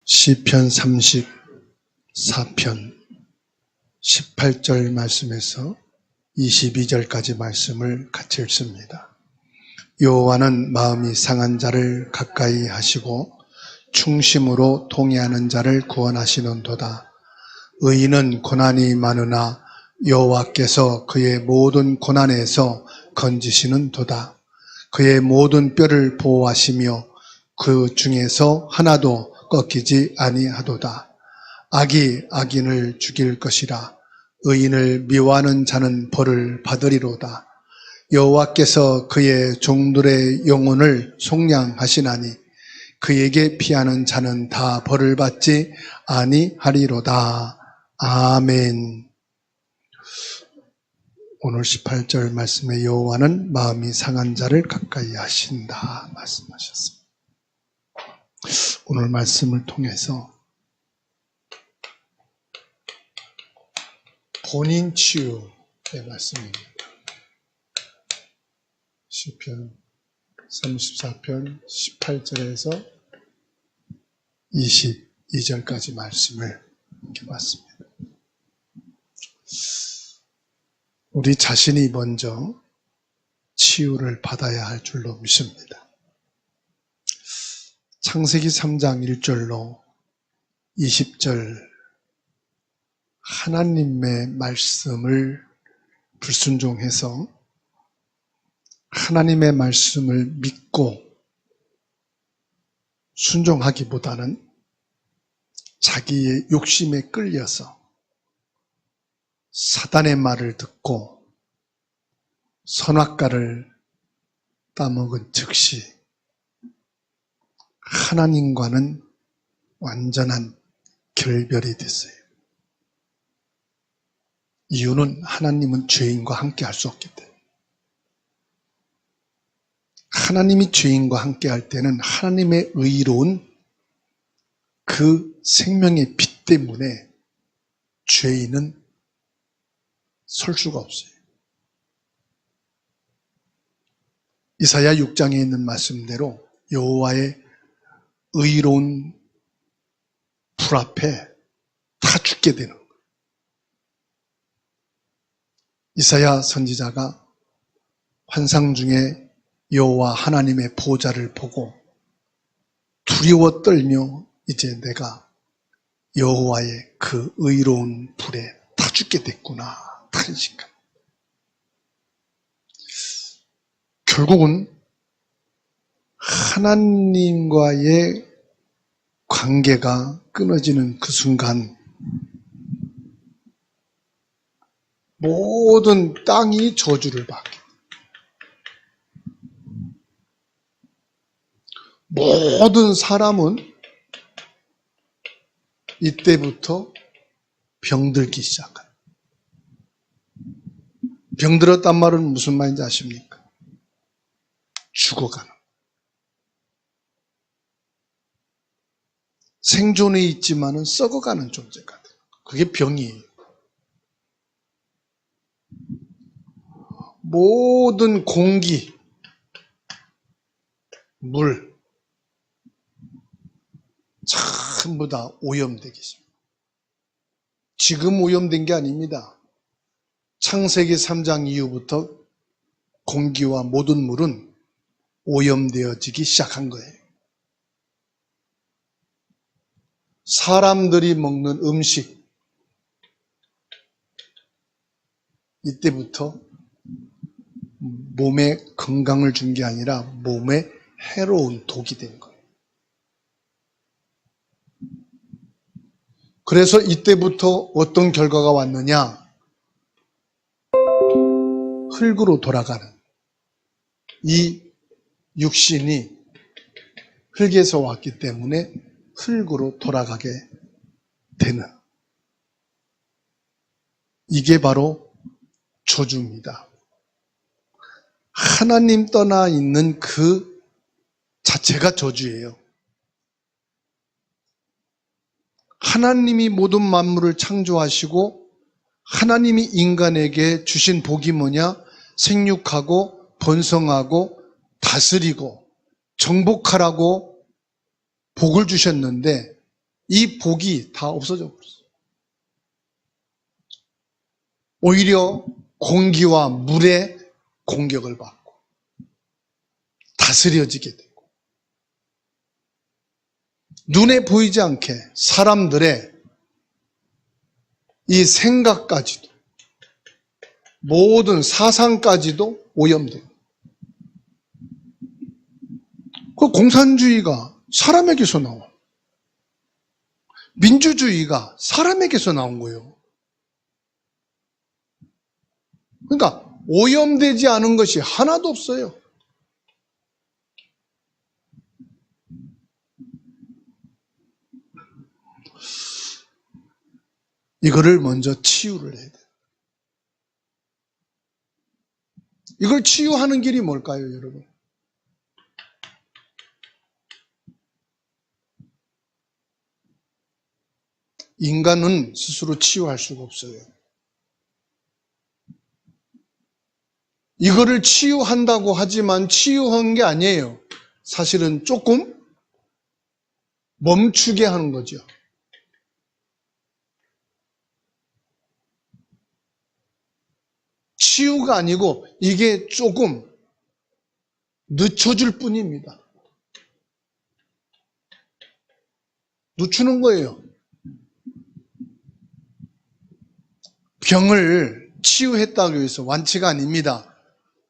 시편 34편 18절 말씀에서 22절까지 말씀을 같이 읽습니다. 여호와는 마음이 상한 자를 가까이 하시고 충심으로 통회하는 자를 구원하시는도다. 의인은 고난이 많으나 여호와께서 그의 모든 고난에서 건지시는도다. 그의 모든 뼈를 보호하시며 그 중에서 하나도 꺾이지 아니하도다. 악이 악인을 죽일 것이라. 의인을 미워하는 자는 벌을 받으리로다. 여호와께서 그의 종들의 영혼을 속량하시나니 그에게 피하는 자는 다 벌을 받지 아니하리로다. 아멘. 오늘 18절 말씀에 여호와는 마음이 상한 자를 가까이 하신다 말씀하셨습니다. 오늘 말씀을 통해서 본인 치유의 말씀입니다. 시편 34편 18절에서 22절까지 말씀을 이렇게 봤습니다. 우리 자신이 먼저 치유를 받아야 할 줄로 믿습니다. 창세기 3장 1절로 20절 하나님의 말씀을 불순종해서 하나님의 말씀을 믿고 순종하기보다는 자기의 욕심에 끌려서 사단의 말을 듣고 선악과를 따먹은 즉시 하나님과는 완전한 결별이 됐어요. 이유는 하나님은 죄인과 함께 할 수 없기 때문에. 하나님이 죄인과 함께 할 때는 하나님의 의로운 그 생명의 빛 때문에 죄인은 설 수가 없어요. 이사야 6장에 있는 말씀대로 여호와의 의로운 불 앞에 다 죽게 되는 거예요. 이사야 선지자가 환상 중에 여호와 하나님의 보좌를 보고 두려워 떨며 이제 내가 여호와의 그 의로운 불에 다 죽게 됐구나 다른 생각. 결국은 하나님과의 관계가 끊어지는 그 순간 모든 땅이 저주를 받게 돼요. 모든 사람은 이때부터 병들기 시작해요. 병들었단 말은 무슨 말인지 아십니까? 죽어가는. 생존에 있지만은 썩어가는 존재가 돼요. 그게 병이에요. 모든 공기, 물, 전부 다 오염되기 시작합니다. 지금 오염된 게 아닙니다. 창세기 3장 이후부터 공기와 모든 물은 오염되어지기 시작한 거예요. 사람들이 먹는 음식, 이때부터 몸에 건강을 준 게 아니라 몸에 해로운 독이 된 거예요. 그래서 이때부터 어떤 결과가 왔느냐? 흙으로 돌아가는 이 육신이 흙에서 왔기 때문에 흙으로 돌아가게 되는, 이게 바로 저주입니다. 하나님 떠나 있는 그 자체가 저주예요. 하나님이 모든 만물을 창조하시고 하나님이 인간에게 주신 복이 뭐냐? 생육하고 번성하고 다스리고 정복하라고 복을 주셨는데 이 복이 다 없어져 버렸어요. 오히려 공기와 물의 공격을 받고 다스려지게 되고 눈에 보이지 않게 사람들의 이 생각까지도 모든 사상까지도 오염돼요. 그 공산주의가 사람에게서 나와. 민주주의가 사람에게서 나온 거예요. 그러니까 오염되지 않은 것이 하나도 없어요. 이거를 먼저 치유를 해야 돼요. 이걸 치유하는 길이 뭘까요, 여러분? 인간은 스스로 치유할 수가 없어요. 이거를 치유한다고 하지만 치유한 게 아니에요. 사실은 조금 멈추게 하는 거죠. 치유가 아니고 이게 조금 늦춰줄 뿐입니다. 늦추는 거예요. 병을 치유했다고 해서 완치가 아닙니다.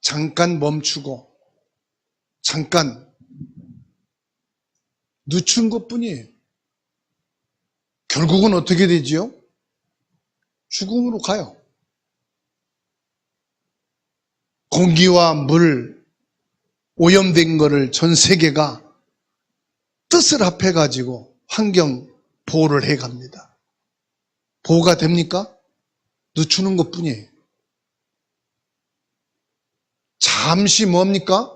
잠깐 멈추고 잠깐 늦춘 것뿐이에요. 결국은 어떻게 되지요? 죽음으로 가요. 공기와 물 오염된 거를 전 세계가 뜻을 합해가지고 환경 보호를 해갑니다. 보호가 됩니까? 늦추는 것뿐이에요. 잠시 뭡니까?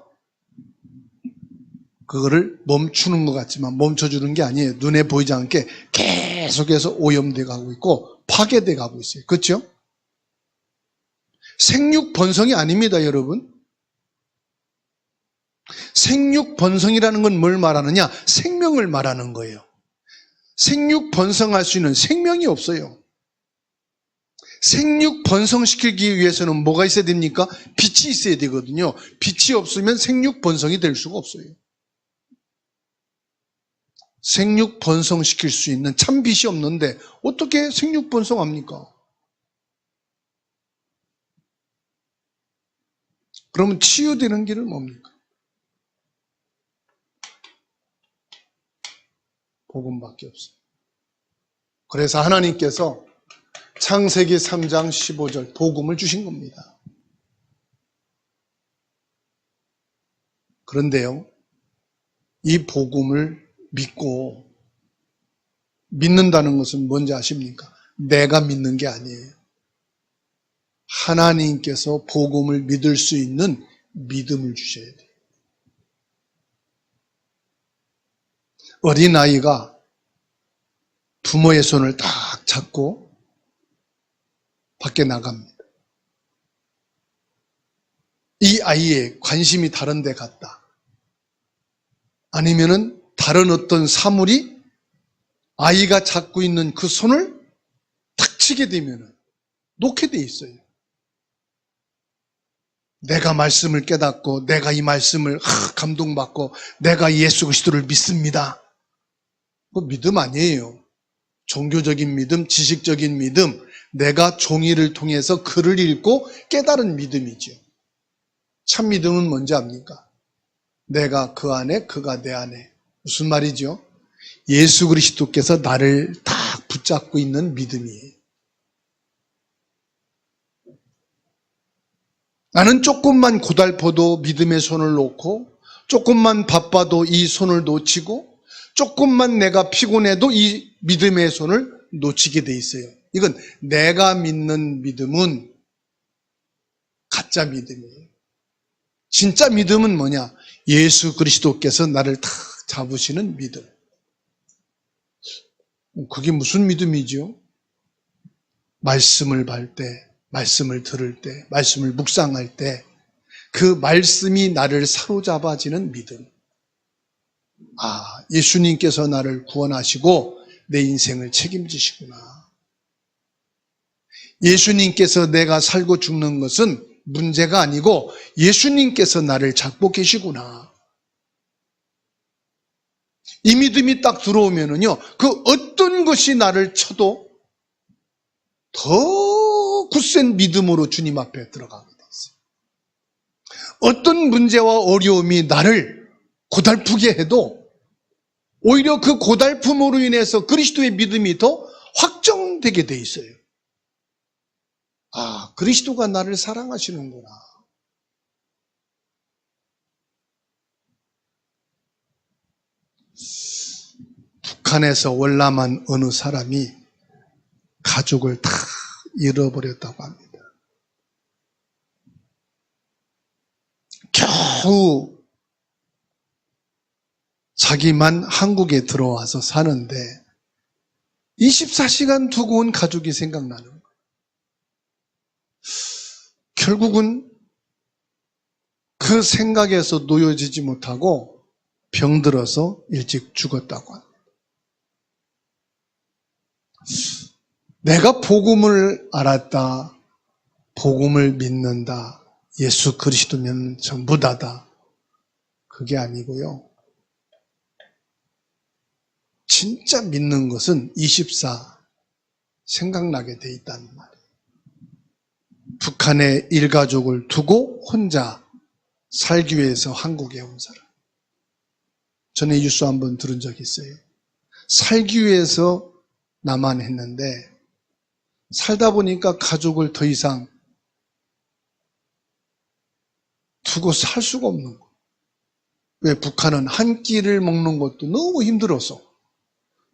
그거를 멈추는 것 같지만 멈춰주는 게 아니에요. 눈에 보이지 않게 계속해서 오염돼 가고 있고 파괴돼 가고 있어요. 그렇죠? 생육 번성이 아닙니다, 여러분. 생육 번성이라는 건 뭘 말하느냐? 생명을 말하는 거예요. 생육 번성할 수 있는 생명이 없어요. 생육 번성시키기 위해서는 뭐가 있어야 됩니까? 빛이 있어야 되거든요. 빛이 없으면 생육 번성이 될 수가 없어요. 생육 번성시킬 수 있는 참 빛이 없는데 어떻게 생육 번성합니까? 그러면 치유되는 길은 뭡니까? 복음밖에 없어요. 그래서 하나님께서 창세기 3장 15절 복음을 주신 겁니다. 그런데요, 이 복음을 믿고 믿는다는 것은 뭔지 아십니까? 내가 믿는 게 아니에요. 하나님께서 복음을 믿을 수 있는 믿음을 주셔야 돼요. 어린아이가 부모의 손을 딱 잡고 밖에 나갑니다. 이 아이의 관심이 다른 데 갔다. 아니면은 다른 어떤 사물이 아이가 잡고 있는 그 손을 탁 치게 되면은 놓게 돼 있어요. 내가 말씀을 깨닫고 내가 이 말씀을 감동받고 내가 예수 그리스도를 믿습니다. 그거 믿음 아니에요. 종교적인 믿음, 지식적인 믿음, 내가 종이를 통해서 글을 읽고 깨달은 믿음이죠. 참 믿음은 뭔지 압니까? 내가 그 안에, 그가 내 안에. 무슨 말이죠? 예수 그리스도께서 나를 딱 붙잡고 있는 믿음이에요. 나는 조금만 고달퍼도 믿음의 손을 놓고, 조금만 바빠도 이 손을 놓치고, 조금만 내가 피곤해도 이 믿음의 손을 놓치게 돼 있어요. 이건 내가 믿는 믿음은 가짜 믿음이에요. 진짜 믿음은 뭐냐? 예수 그리스도께서 나를 탁 잡으시는 믿음. 그게 무슨 믿음이죠? 말씀을 볼 때, 말씀을 들을 때, 말씀을 묵상할 때 그 말씀이 나를 사로잡아지는 믿음. 아, 예수님께서 나를 구원하시고 내 인생을 책임지시구나. 예수님께서 내가 살고 죽는 것은 문제가 아니고 예수님께서 나를 잡고 계시구나. 이 믿음이 딱 들어오면은요, 그 어떤 것이 나를 쳐도 더 굳센 믿음으로 주님 앞에 들어가게 돼 있어요. 어떤 문제와 어려움이 나를 고달프게 해도 오히려 그 고달픔으로 인해서 그리스도의 믿음이 더 확정되게 돼 있어요. 아, 그리스도가 나를 사랑하시는구나. 북한에서 월남한 어느 사람이 가족을 다 잃어버렸다고 합니다. 겨우 자기만 한국에 들어와서 사는데 24시간 두고 온 가족이 생각나는 거예요. 결국은 그 생각에서 놓여지지 못하고 병들어서 일찍 죽었다고 합니다. 내가 복음을 알았다, 복음을 믿는다, 예수 그리스도면 전부 다다. 그게 아니고요. 진짜 믿는 것은 24 생각나게 돼 있다는 말이에요. 북한의 일가족을 두고 혼자 살기 위해서 한국에 온 사람. 전에 뉴스 한번 들은 적이 있어요. 살기 위해서 남한했는데 살다 보니까 가족을 더 이상 두고 살 수가 없는 거예요. 왜? 북한은 한 끼를 먹는 것도 너무 힘들어서.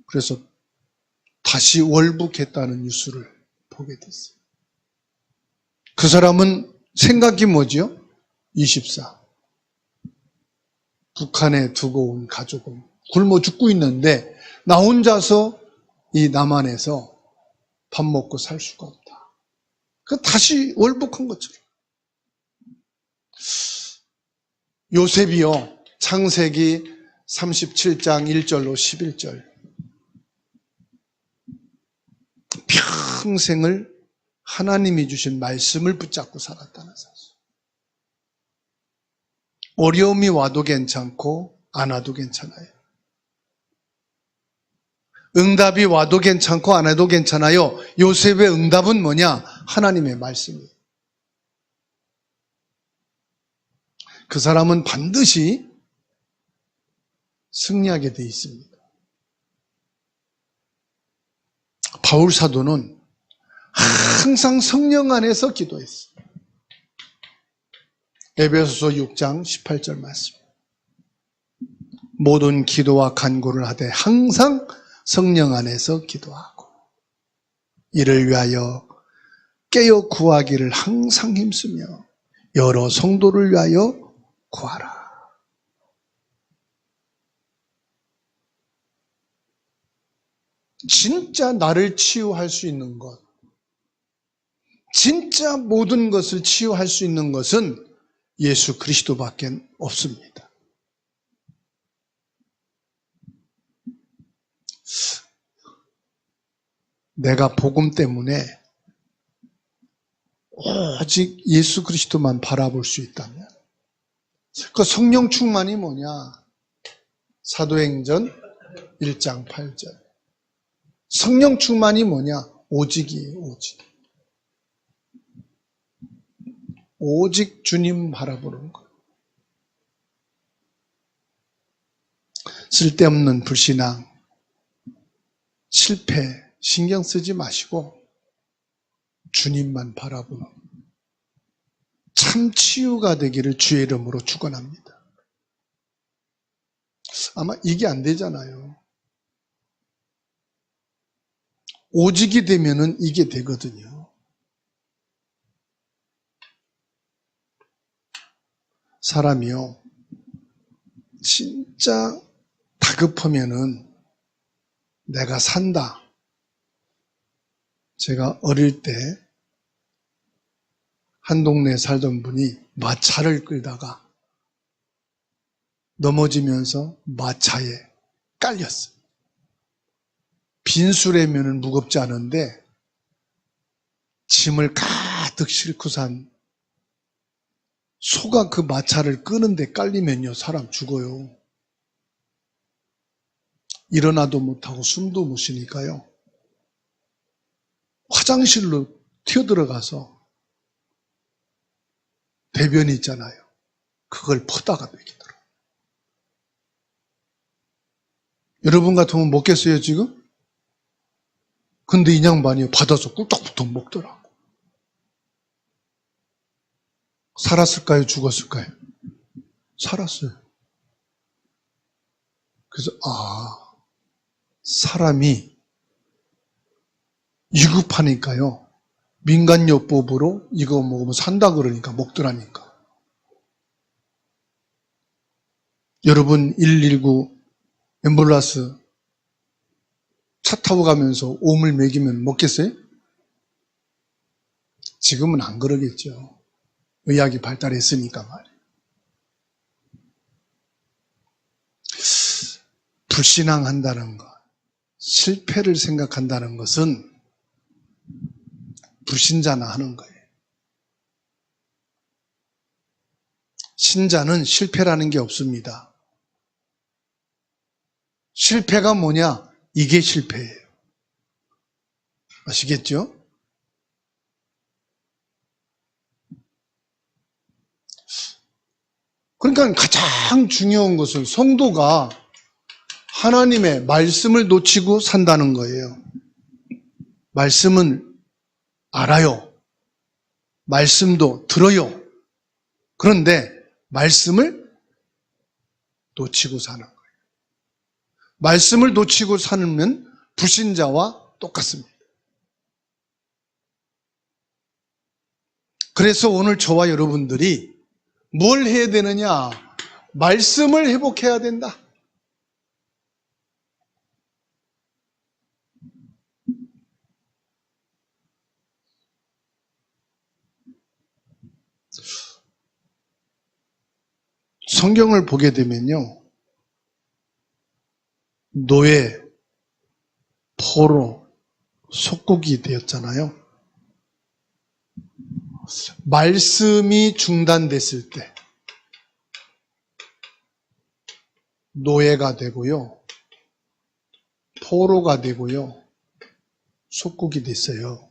그래서 다시 월북했다는 뉴스를 보게 됐어요. 그 사람은 생각이 뭐지요? 24. 북한에 두고 온 가족은 굶어 죽고 있는데 나 혼자서 이 남한에서 밥 먹고 살 수가 없다. 그 다시 월북한 것처럼. 요셉이요, 창세기 37장 1절로 11절. 평생을 하나님이 주신 말씀을 붙잡고 살았다는 사실. 어려움이 와도 괜찮고 안 와도 괜찮아요. 응답이 와도 괜찮고 안 와도 괜찮아요. 요셉의 응답은 뭐냐? 하나님의 말씀이에요. 그 사람은 반드시 승리하게 돼 있습니다. 바울 사도는 항상 성령 안에서 기도했어요. 에베소서 6장 18절 말씀. 모든 기도와 간구를 하되 항상 성령 안에서 기도하고 이를 위하여 깨어 구하기를 항상 힘쓰며 여러 성도를 위하여 구하라. 진짜 나를 치유할 수 있는 것, 진짜 모든 것을 치유할 수 있는 것은 예수 그리스도밖에 없습니다. 내가 복음 때문에 오직 예수 그리스도만 바라볼 수 있다면, 그 성령 충만이 뭐냐? 사도행전 1장 8절. 성령 충만이 뭐냐? 오직이에요, 오직. 오직 주님 바라보는 것. 쓸데없는 불신앙, 실패 신경 쓰지 마시고 주님만 바라보는 참 치유가 되기를 주의 이름으로 축원합니다. 아마 이게 안 되잖아요. 오직이 되면은 이게 되거든요. 사람이요, 진짜 다급하면은 내가 산다. 제가 어릴 때 한 동네에 살던 분이 마차를 끌다가 넘어지면서 마차에 깔렸어요. 빈수레면은 무겁지 않은데 짐을 가득 싣고 산 소가 그 마차를 끄는데 깔리면요, 사람 죽어요. 일어나도 못하고 숨도 못 쉬니까요. 화장실로 튀어들어가서 대변이 있잖아요. 그걸 퍼다가 먹이더라고요. 여러분 같으면 먹겠어요, 지금? 근데 이 양반이 받아서 꿀떡꿀떡 먹더라고. 살았을까요? 죽었을까요? 살았어요. 그래서 사람이 위급하니까요. 민간요법으로 이거 먹으면 산다 그러니까 먹더라니까. 여러분 119 앰뷸런스 차 타고 가면서 오물 먹이면 먹겠어요? 지금은 안 그러겠죠. 의학이 발달했으니까 말이에요. 불신앙한다는 것, 실패를 생각한다는 것은 불신자나 하는 거예요. 신자는 실패라는 게 없습니다. 실패가 뭐냐? 이게 실패예요. 아시겠죠? 그러니까 가장 중요한 것은 성도가 하나님의 말씀을 놓치고 산다는 거예요. 말씀은 알아요. 말씀도 들어요. 그런데 말씀을 놓치고 사는 거예요. 말씀을 놓치고 사는 불신자와 똑같습니다. 그래서 오늘 저와 여러분들이 뭘 해야 되느냐? 말씀을 회복해야 된다. 성경을 보게 되면요. 노예, 포로, 속국이 되었잖아요. 말씀이 중단됐을 때 노예가 되고요. 포로가 되고요. 속국이 됐어요.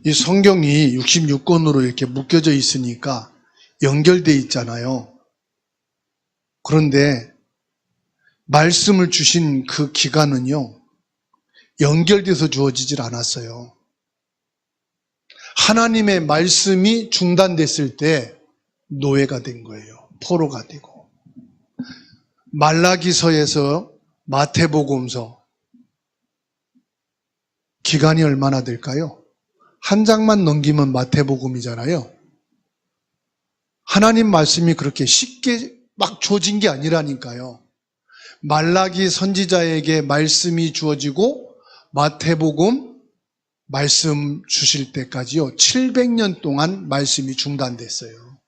이 성경이 66권으로 이렇게 묶여져 있으니까 연결돼 있잖아요. 그런데 말씀을 주신 그 기간은요. 연결돼서 주어지질 않았어요. 하나님의 말씀이 중단됐을 때 노예가 된 거예요. 포로가 되고. 말라기서에서 마태복음서 기간이 얼마나 될까요? 한 장만 넘기면 마태복음이잖아요. 하나님 말씀이 그렇게 쉽게 막 주어진 게 아니라니까요. 말라기 선지자에게 말씀이 주어지고 마태복음 말씀 주실 때까지요. 700년 동안 말씀이 중단됐어요.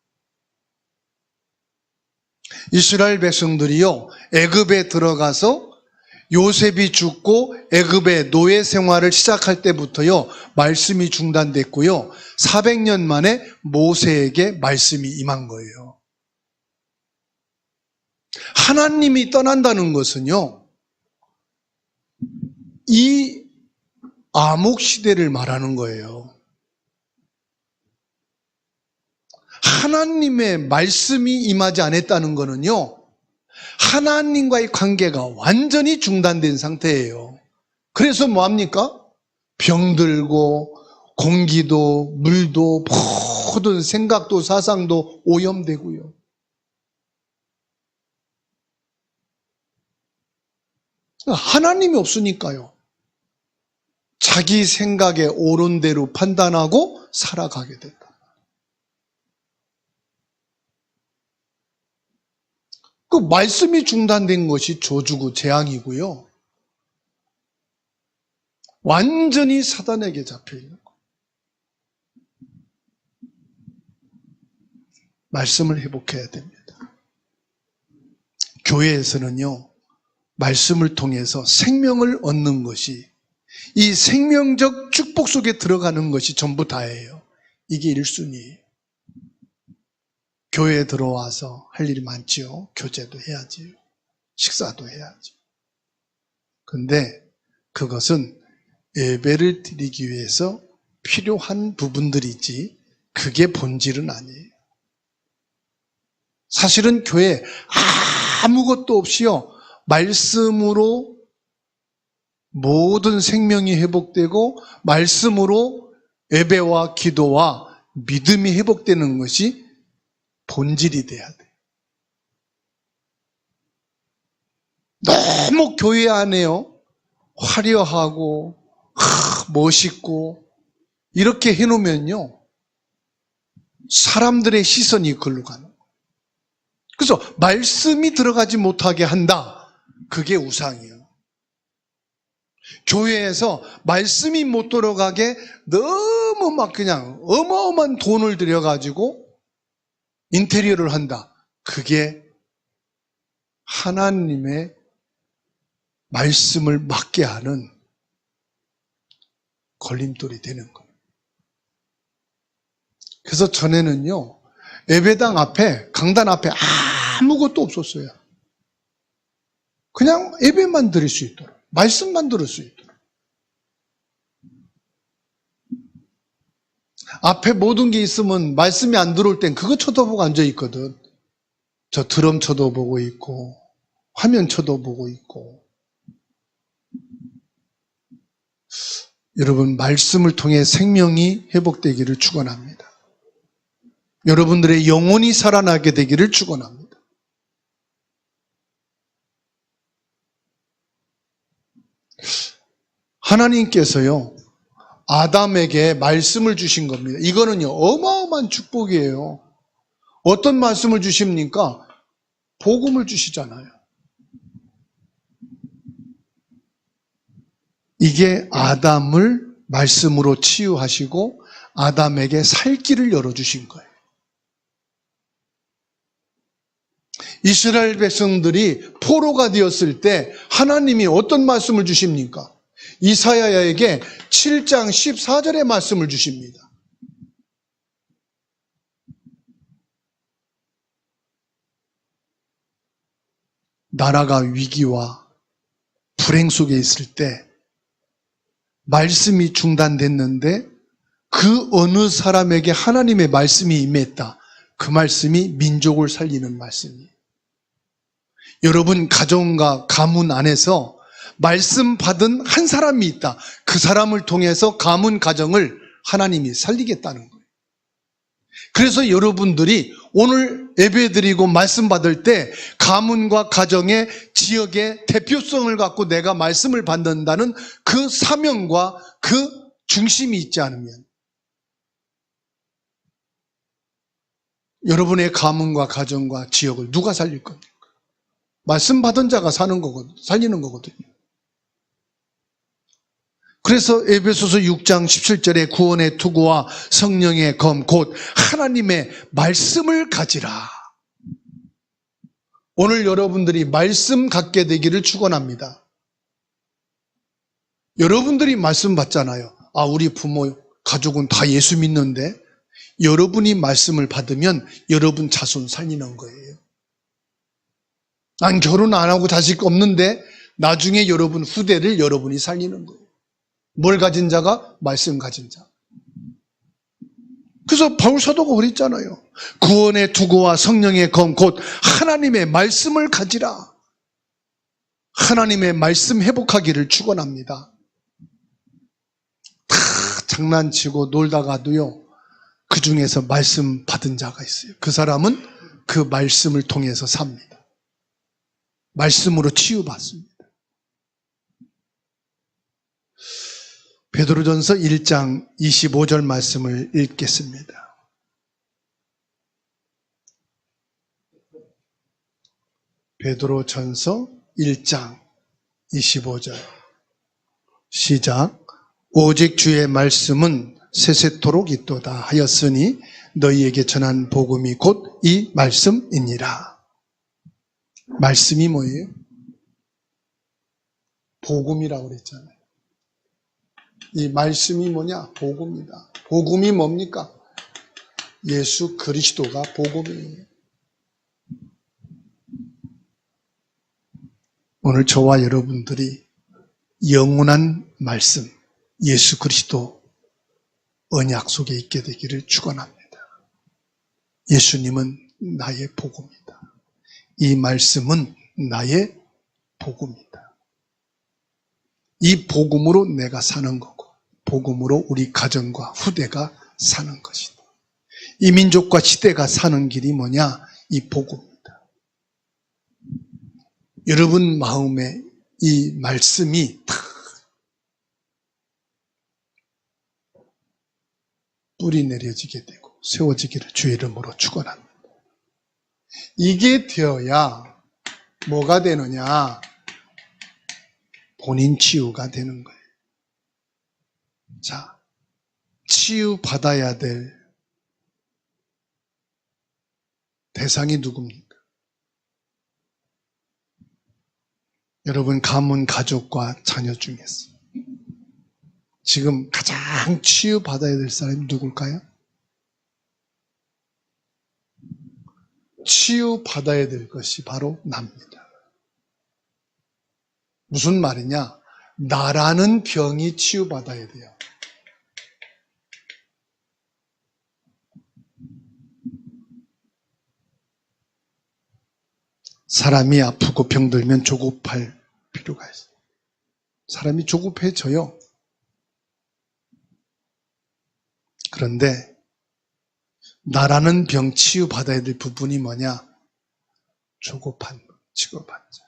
이스라엘 백성들이요. 애굽에 들어가서 요셉이 죽고 애굽의 노예 생활을 시작할 때부터요. 말씀이 중단됐고요. 400년 만에 모세에게 말씀이 임한 거예요. 하나님이 떠난다는 것은요. 이 암흑 시대를 말하는 거예요. 하나님의 말씀이 임하지 않았다는 것은요. 하나님과의 관계가 완전히 중단된 상태예요. 그래서 뭐합니까? 병들고 공기도 물도 모든 생각도 사상도 오염되고요. 하나님이 없으니까요. 자기 생각에 옳은 대로 판단하고 살아가게 된다. 그 말씀이 중단된 것이 저주고 재앙이고요. 완전히 사단에게 잡혀있는 거예요. 말씀을 회복해야 됩니다. 교회에서는요. 말씀을 통해서 생명을 얻는 것이, 이 생명적 축복 속에 들어가는 것이 전부 다예요. 이게 1순위예요. 교회에 들어와서 할 일이 많지요. 교제도 해야지요. 식사도 해야죠. 근데 그것은 예배를 드리기 위해서 필요한 부분들이지 그게 본질은 아니에요. 사실은 교회에 아무것도 없이요, 말씀으로 모든 생명이 회복되고 말씀으로 예배와 기도와 믿음이 회복되는 것이 본질이 돼야 돼요. 너무 교회 안에요, 화려하고 멋있고 이렇게 해놓으면요, 사람들의 시선이 글로 가는 거예요. 그래서 말씀이 들어가지 못하게 한다. 그게 우상이에요. 교회에서 말씀이 못 들어가게 너무 막 그냥 어마어마한 돈을 들여가지고 인테리어를 한다. 그게 하나님의 말씀을 막게 하는 걸림돌이 되는 거예요. 그래서 전에는요, 예배당 앞에, 강단 앞에 아무것도 없었어요. 그냥 예배만 드릴 수 있도록, 말씀만 들을 수 있도록. 앞에 모든 게 있으면 말씀이 안 들어올 땐 그거 쳐다보고 앉아있거든. 저 드럼 쳐다보고 있고, 화면 쳐다보고 있고. 여러분, 말씀을 통해 생명이 회복되기를 축원합니다. 여러분들의 영혼이 살아나게 되기를 축원합니다. 하나님께서요, 아담에게 말씀을 주신 겁니다. 이거는요, 어마어마한 축복이에요. 어떤 말씀을 주십니까? 복음을 주시잖아요. 이게 아담을 말씀으로 치유하시고 아담에게 살 길을 열어주신 거예요. 이스라엘 백성들이 포로가 되었을 때 하나님이 어떤 말씀을 주십니까? 이사야에게 7장 14절의 말씀을 주십니다. 나라가 위기와 불행 속에 있을 때 말씀이 중단됐는데 그 어느 사람에게 하나님의 말씀이 임했다. 그 말씀이 민족을 살리는 말씀이에요. 여러분 가정과 가문 안에서 말씀 받은 한 사람이 있다. 그 사람을 통해서 가문 가정을 하나님이 살리겠다는 거예요. 그래서 여러분들이 오늘 예배드리고 말씀 받을 때 가문과 가정의 지역의 대표성을 갖고 내가 말씀을 받는다는 그 사명과 그 중심이 있지 않으면 여러분의 가문과 가정과 지역을 누가 살릴 겁니까? 말씀 받은 자가 사는 거거든요. 살리는 거거든요. 그래서 에베소서 6장 17절에 구원의 투구와 성령의 검 곧 하나님의 말씀을 가지라. 오늘 여러분들이 말씀 갖게 되기를 축원합니다. 여러분들이 말씀 받잖아요. 아, 우리 부모 가족은 다 예수 믿는데 여러분이 말씀을 받으면 여러분 자손 살리는 거예요. 난 결혼 안 하고 자식 없는데 나중에 여러분 후대를 여러분이 살리는 거예요. 뭘 가진 자가? 말씀 가진 자. 그래서 바울 사도가 그랬잖아요. 구원의 투구와 성령의 검 곧 하나님의 말씀을 가지라. 하나님의 말씀 회복하기를 축원합니다. 다 장난치고 놀다가도요, 그 중에서 말씀 받은 자가 있어요. 그 사람은 그 말씀을 통해서 삽니다. 말씀으로 치유받습니다. 베드로전서 1장 25절 말씀을 읽겠습니다. 베드로전서 1장 25절 시작. 오직 주의 말씀은 세세토록 있도다 하였으니 너희에게 전한 복음이 곧 이 말씀이니라. 말씀이 뭐예요? 복음이라고 그랬잖아요. 이 말씀이 뭐냐? 복음이다. 복음이 뭡니까? 예수 그리스도가 복음이에요. 오늘 저와 여러분들이 영원한 말씀, 예수 그리스도 언약 속에 있게 되기를 축원합니다. 예수님은 나의 복음이다. 이 말씀은 나의 복음이다. 이 복음으로 내가 사는 거고, 복음으로 우리 가정과 후대가 사는 것이다. 이 민족과 시대가 사는 길이 뭐냐? 이 복음이다. 여러분 마음에 이 말씀이 탁 뿌리 내려지게 되고 세워지기를 주의 이름으로 축원합니다. 이게 되어야 뭐가 되느냐? 본인 치유가 되는 거예요. 자, 치유받아야 될 대상이 누굽니까? 여러분 가문, 가족과 자녀 중에서 지금 가장 치유받아야 될 사람이 누굴까요? 치유받아야 될 것이 바로 납니다. 무슨 말이냐? 나라는 병이 치유받아야 돼요. 사람이 아프고 병들면 조급할 필요가 있어요. 사람이 조급해져요. 그런데 나라는 병 치유받아야 될 부분이 뭐냐? 조급한 취급받자.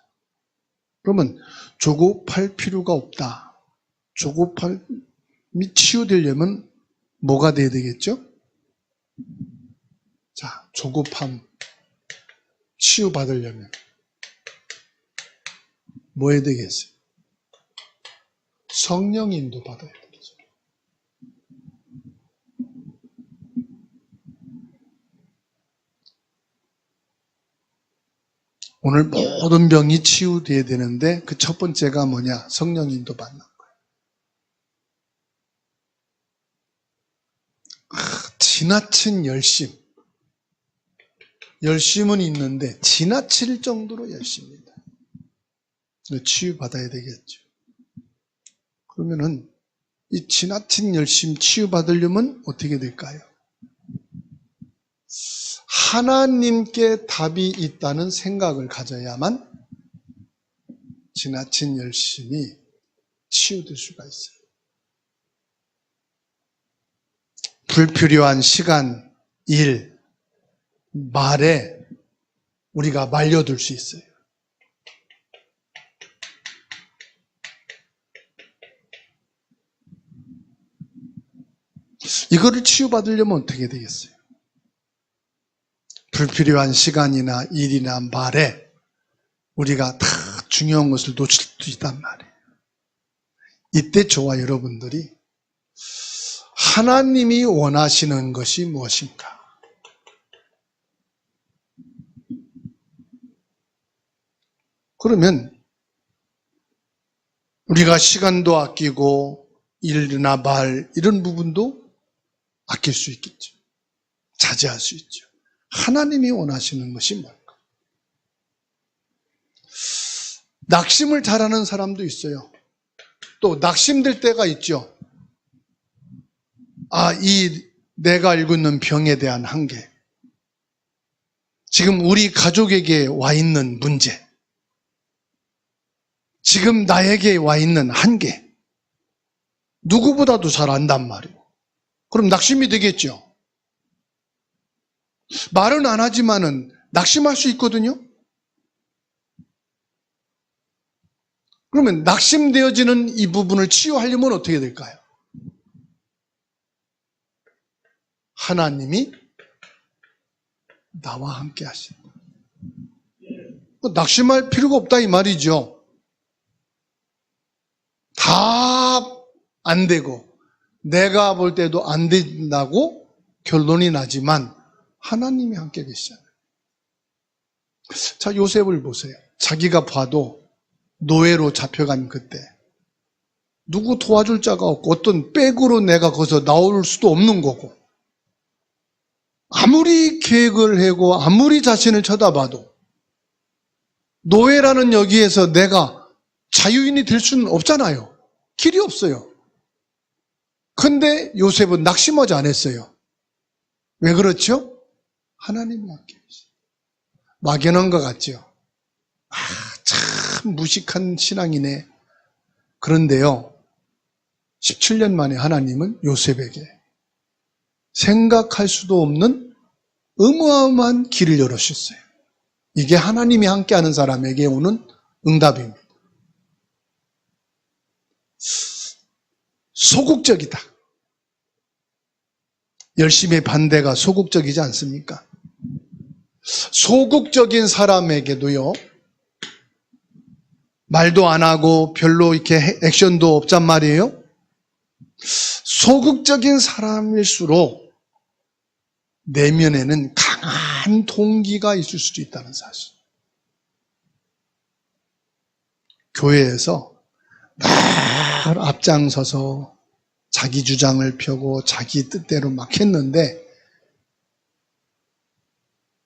그러면 조급할 필요가 없다. 조급함이 치유되려면 뭐가 돼야 되겠죠? 자, 조급함 치유받으려면 뭐 해야 되겠어요? 성령 인도 받아야 되겠죠. 오늘 모든 병이 치유돼야 되는데 그 첫 번째가 뭐냐? 성령 인도 받는 거예요. 지나친 열심. 열심은 있는데 지나칠 정도로 열심입니다. 치유받아야 되겠죠. 그러면은 이 지나친 열심 치유받으려면 어떻게 될까요? 하나님께 답이 있다는 생각을 가져야만 지나친 열심이 치유될 수가 있어요. 불필요한 시간, 일, 말에 우리가 말려둘 수 있어요. 이거를 치유받으려면 어떻게 되겠어요? 불필요한 시간이나 일이나 말에 우리가 다 중요한 것을 놓칠 수 있단 말이에요. 이때 저와 여러분들이 하나님이 원하시는 것이 무엇인가? 그러면 우리가 시간도 아끼고 일이나 말 이런 부분도 아낄 수 있겠죠. 자제할 수 있죠. 하나님이 원하시는 것이 뭘까? 낙심을 잘하는 사람도 있어요. 또 낙심될 때가 있죠. 이 내가 알고 있는 병에 대한 한계. 지금 우리 가족에게 와 있는 문제. 지금 나에게 와 있는 한계. 누구보다도 잘 안단 말이에요. 그럼 낙심이 되겠죠. 말은 안 하지만은 낙심할 수 있거든요. 그러면 낙심되어지는 이 부분을 치유하려면 어떻게 될까요? 하나님이 나와 함께 하신다. 낙심할 필요가 없다 이 말이죠. 다 안 되고 내가 볼 때도 안 된다고 결론이 나지만 하나님이 함께 계시잖아요. 자, 요셉을 보세요. 자기가 봐도 노예로 잡혀간 그때 누구 도와줄 자가 없고 어떤 백으로 내가 거기서 나올 수도 없는 거고 아무리 계획을 하고 아무리 자신을 쳐다봐도 노예라는 여기에서 내가 자유인이 될 수는 없잖아요. 길이 없어요. 근데 요셉은 낙심하지 않았어요. 왜 그렇죠? 하나님이 함께 계시죠. 막연한 것 같죠? 참 무식한 신앙이네. 그런데요, 17년 만에 하나님은 요셉에게 생각할 수도 없는 어마어마한 길을 열어주셨어요. 이게 하나님이 함께하는 사람에게 오는 응답입니다. 소극적이다. 열심의 반대가 소극적이지 않습니까? 소극적인 사람에게도요, 말도 안 하고 별로 이렇게 액션도 없단 말이에요. 소극적인 사람일수록 내면에는 강한 동기가 있을 수도 있다는 사실. 교회에서 늘 앞장서서 자기 주장을 펴고 자기 뜻대로 막 했는데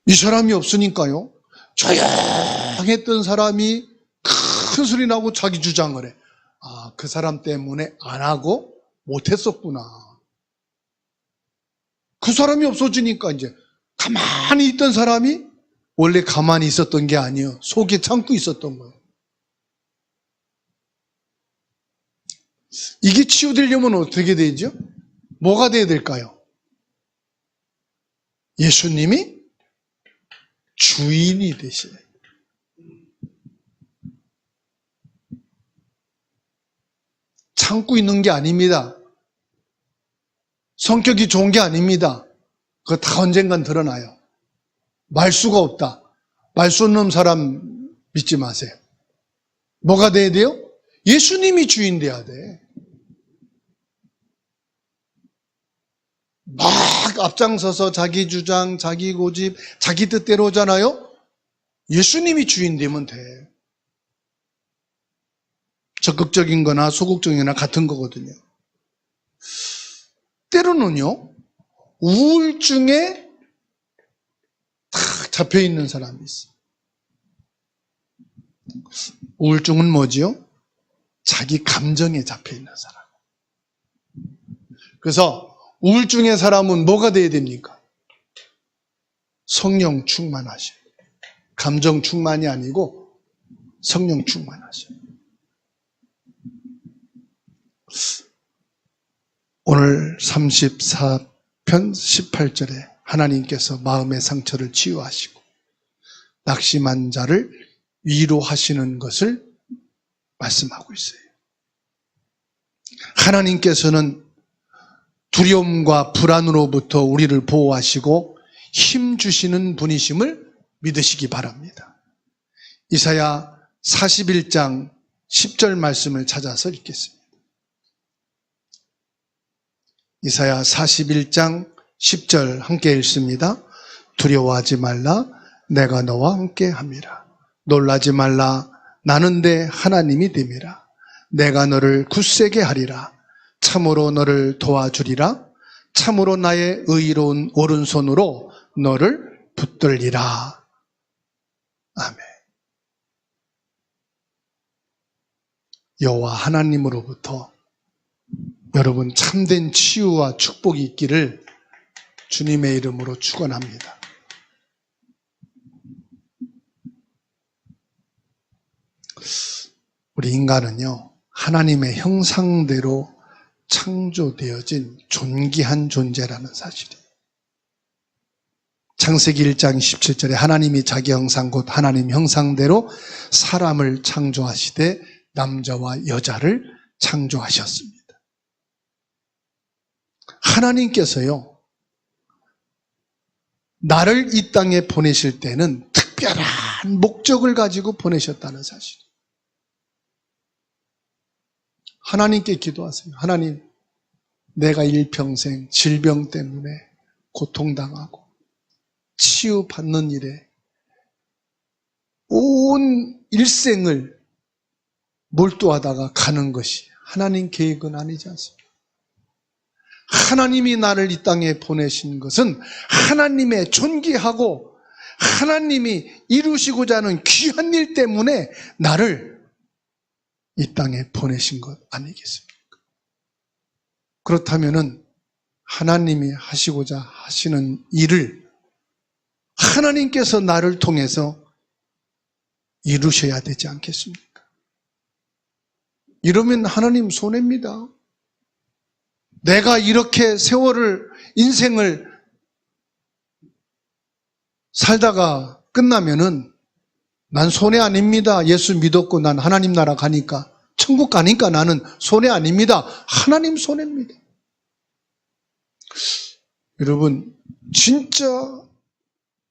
이 사람이 없으니까요. 조용했던 사람이 큰 소리 나고 자기 주장을 해. 아, 그 사람 때문에 안 하고 못했었구나. 그 사람이 없어지니까 이제 가만히 있던 사람이 원래 가만히 있었던 게 아니에요. 속에 참고 있었던 거예요. 이게 치유되려면 어떻게 되죠? 뭐가 돼야 될까요? 예수님이 주인이 되셔야 돼요. 참고 있는 게 아닙니다. 성격이 좋은 게 아닙니다. 그거 다 언젠간 드러나요. 말수가 없다. 말수 없는 사람 믿지 마세요. 뭐가 돼야 돼요? 예수님이 주인 돼야 돼. 막 앞장서서 자기 주장, 자기 고집, 자기 뜻대로 오잖아요? 예수님이 주인 되면 돼. 적극적인 거나 소극적인 거나 같은 거거든요. 때로는요, 우울증에 탁 잡혀있는 사람이 있어요. 우울증은 뭐지요? 자기 감정에 잡혀있는 사람. 그래서 우울증의 사람은 뭐가 돼야 됩니까? 성령 충만하셔요. 감정 충만이 아니고 성령 충만하셔요. 오늘 34편 18절에 하나님께서 마음의 상처를 치유하시고 낙심한 자를 위로하시는 것을 말씀하고 있어요. 하나님께서는 두려움과 불안으로부터 우리를 보호하시고 힘 주시는 분이심을 믿으시기 바랍니다. 이사야 41장 10절 말씀을 찾아서 읽겠습니다. 이사야 41장 10절 함께 읽습니다. 두려워하지 말라, 내가 너와 함께 함이라. 놀라지 말라, 나는 내 하나님이 됨이라. 내가 너를 굳세게 하리라. 참으로 너를 도와주리라. 참으로 나의 의로운 오른손으로 너를 붙들리라. 아멘. 여호와 하나님으로부터 여러분 참된 치유와 축복이 있기를 주님의 이름으로 축원합니다. 우리 인간은요, 하나님의 형상대로 창조되어진 존귀한 존재라는 사실이에요. 창세기 1장 17절에 하나님이 자기 형상 곧 하나님 형상대로 사람을 창조하시되 남자와 여자를 창조하셨습니다. 하나님께서요, 나를 이 땅에 보내실 때는 특별한 목적을 가지고 보내셨다는 사실. 하나님께 기도하세요. 하나님, 내가 일평생 질병 때문에 고통당하고 치유받는 일에 온 일생을 몰두하다가 가는 것이 하나님 계획은 아니지 않습니까? 하나님이 나를 이 땅에 보내신 것은 하나님의 존귀하고 하나님이 이루시고자 하는 귀한 일 때문에 나를 이 땅에 보내신 것 아니겠습니까? 그렇다면은 하나님이 하시고자 하시는 일을 하나님께서 나를 통해서 이루셔야 되지 않겠습니까? 이러면 하나님 손해입니다. 내가 이렇게 인생을 살다가 끝나면은 난 손해 아닙니다. 예수 믿었고 난 하나님 나라 가니까, 천국 가니까 나는 손해 아닙니다. 하나님 손해입니다. 여러분, 진짜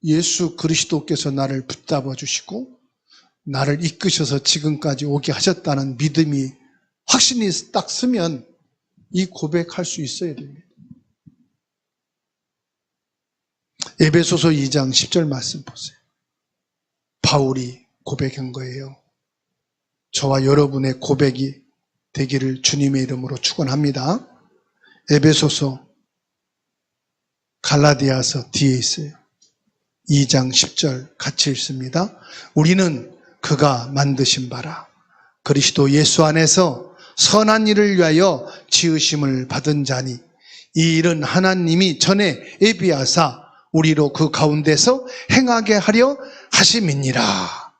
예수 그리스도께서 나를 붙잡아 주시고 나를 이끄셔서 지금까지 오게 하셨다는 믿음이 확신이 딱 서면 이 고백할 수 있어야 됩니다. 에베소서 2장 10절 말씀 보세요. 바울이 고백한 거예요. 저와 여러분의 고백이 되기를 주님의 이름으로 축원합니다. 에베소서, 갈라디아서 뒤에 있어요. 2장 10절 같이 읽습니다. 우리는 그가 만드신 바라 그리스도 예수 안에서 선한 일을 위하여 지으심을 받은 자니 이 일은 하나님이 전에 예비하사 우리로 그 가운데서 행하게 하려 하심이니라.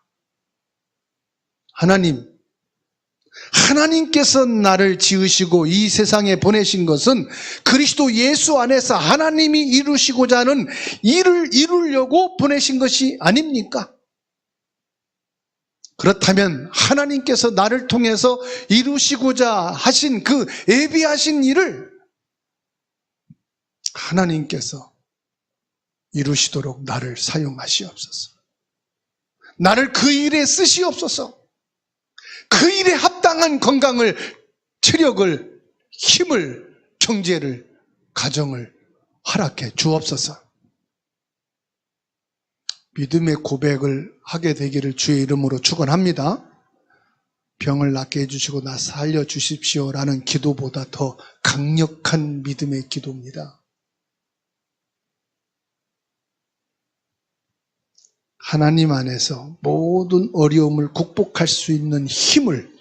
하나님께서 나를 지으시고 이 세상에 보내신 것은 그리스도 예수 안에서 하나님이 이루시고자 하는 일을 이루려고 보내신 것이 아닙니까? 그렇다면 하나님께서 나를 통해서 이루시고자 하신 그 예비하신 일을 하나님께서 이루시도록 나를 사용하시옵소서. 나를 그 일에 쓰시옵소서. 그 일에 합당한 건강을, 체력을, 힘을, 경제를, 가정을 허락해 주옵소서. 믿음의 고백을 하게 되기를 주의 이름으로 축원합니다. 병을 낫게 해주시고 나 살려주십시오라는 기도보다 더 강력한 믿음의 기도입니다. 하나님 안에서 모든 어려움을 극복할 수 있는 힘을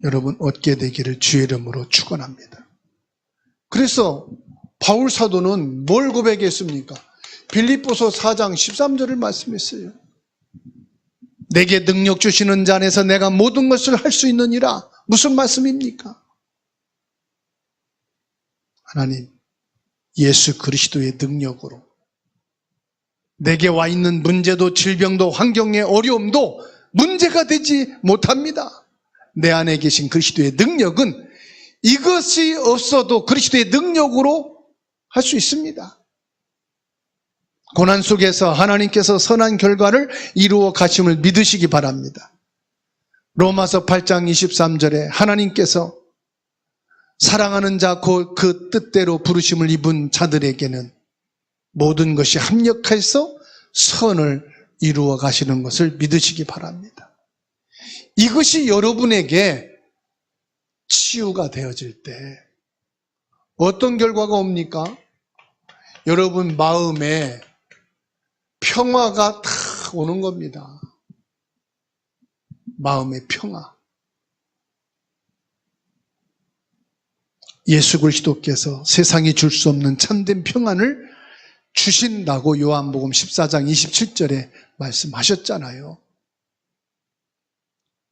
여러분 얻게 되기를 주의 이름으로 축원합니다. 그래서 바울 사도는 뭘 고백했습니까? 빌립보서 4장 13절을 말씀했어요. 내게 능력 주시는 자 안에서 내가 모든 것을 할 수 있느니라. 무슨 말씀입니까? 하나님, 예수 그리스도의 능력으로 내게 와 있는 문제도 질병도 환경의 어려움도 문제가 되지 못합니다. 내 안에 계신 그리스도의 능력은 이것이 없어도 그리스도의 능력으로 할 수 있습니다. 고난 속에서 하나님께서 선한 결과를 이루어 가심을 믿으시기 바랍니다. 로마서 8장 23절에 하나님께서 사랑하는 자 곧 그 뜻대로 부르심을 입은 자들에게는 모든 것이 합력해서 선을 이루어 가시는 것을 믿으시기 바랍니다. 이것이 여러분에게 치유가 되어질 때 어떤 결과가 옵니까? 여러분 마음에 평화가 탁 오는 겁니다. 마음의 평화. 예수 그리스도께서 세상이 줄 수 없는 참된 평안을 주신다고 요한복음 14장 27절에 말씀하셨잖아요.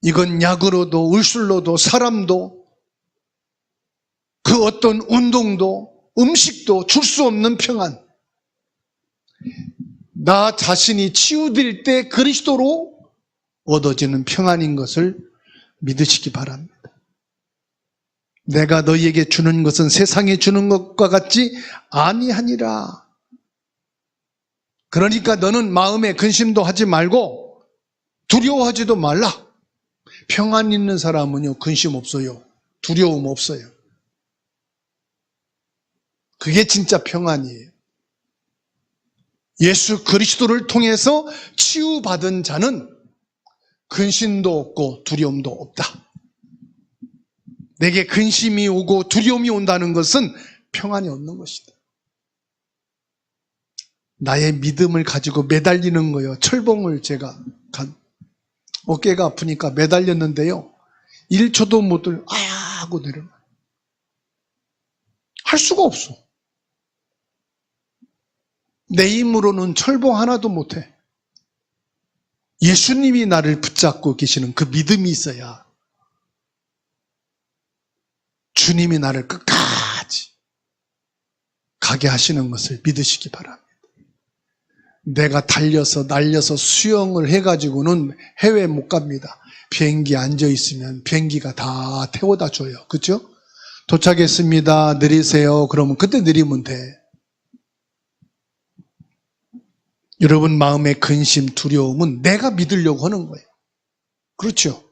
이건 약으로도 울술로도 사람도 그 어떤 운동도 음식도 줄 수 없는 평안. 나 자신이 치유될 때 그리스도로 얻어지는 평안인 것을 믿으시기 바랍니다. 내가 너희에게 주는 것은 세상에 주는 것과 같지 아니하니라. 그러니까 너는 마음에 근심도 하지 말고 두려워하지도 말라. 평안 있는 사람은요, 근심 없어요. 두려움 없어요. 그게 진짜 평안이에요. 예수 그리스도를 통해서 치유받은 자는 근심도 없고 두려움도 없다. 내게 근심이 오고 두려움이 온다는 것은 평안이 없는 것이다. 나의 믿음을 가지고 매달리는 거예요. 철봉을 제가 어깨가 아프니까 매달렸는데요. 1초도 못 들려 아야 하고 내려놔. 할 수가 없어. 내 힘으로는 철봉 하나도 못해. 예수님이 나를 붙잡고 계시는 그 믿음이 있어야 주님이 나를 끝까지 가게 하시는 것을 믿으시기 바랍니다. 내가 달려서 날려서 수영을 해가지고는 해외 못 갑니다. 비행기 앉아있으면 비행기가 다 태워다 줘요. 그렇죠? 도착했습니다. 내리세요. 그러면 그때 내리면 돼. 여러분 마음의 근심, 두려움은 내가 믿으려고 하는 거예요. 그렇죠?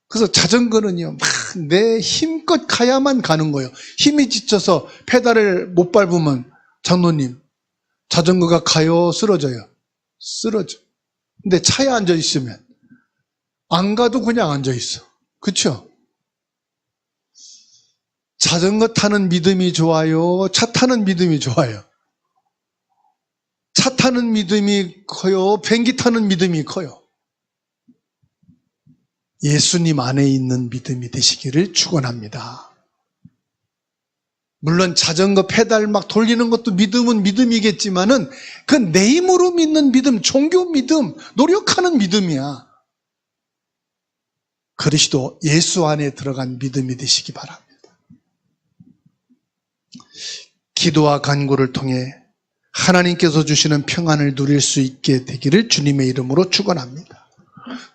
그래서 자전거는요, 막 내 힘껏 가야만 가는 거예요. 힘이 지쳐서 페달을 못 밟으면 장로님, 자전거가 가요? 쓰러져요? 쓰러져. 근데 차에 앉아 있으면 안 가도 그냥 앉아 있어. 그렇죠? 자전거 타는 믿음이 좋아요? 차 타는 믿음이 좋아요? 차 타는 믿음이 커요? 비행기 타는 믿음이 커요? 예수님 안에 있는 믿음이 되시기를 축원합니다. 물론 자전거 페달 막 돌리는 것도 믿음은 믿음이겠지만은 그 내 힘으로 믿는 믿음, 종교 믿음, 노력하는 믿음이야. 그리스도 예수 안에 들어간 믿음이 되시기 바랍니다. 기도와 간구를 통해 하나님께서 주시는 평안을 누릴 수 있게 되기를 주님의 이름으로 축원합니다.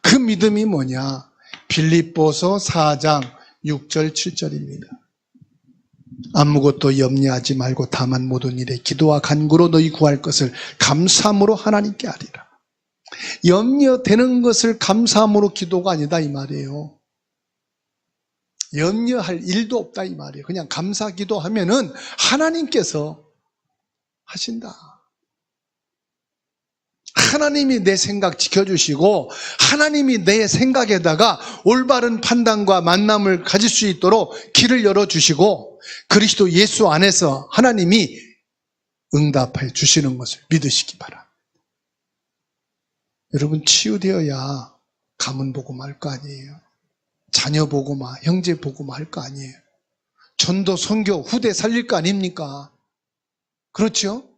그 믿음이 뭐냐? 빌립보서 4장 6절 7절입니다. 아무것도 염려하지 말고 다만 모든 일에 기도와 간구로 너희 구할 것을 감사함으로 하나님께 하리라. 염려되는 것을 감사함으로 기도가 아니다 이 말이에요. 염려할 일도 없다 이 말이에요. 그냥 감사 기도하면은 하나님께서 하신다. 하나님이 내 생각 지켜주시고 하나님이 내 생각에다가 올바른 판단과 만남을 가질 수 있도록 길을 열어주시고 그리스도 예수 안에서 하나님이 응답해 주시는 것을 믿으시기 바랍니다. 여러분 치유되어야 가문 보고 말 거 아니에요. 자녀 보고 말, 형제 보고 말 거 아니에요. 전도 선교 후대 살릴 거 아닙니까? 그렇죠?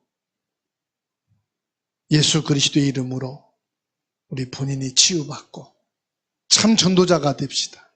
예수 그리스도의 이름으로 우리 본인이 치유받고 참 전도자가 됩시다.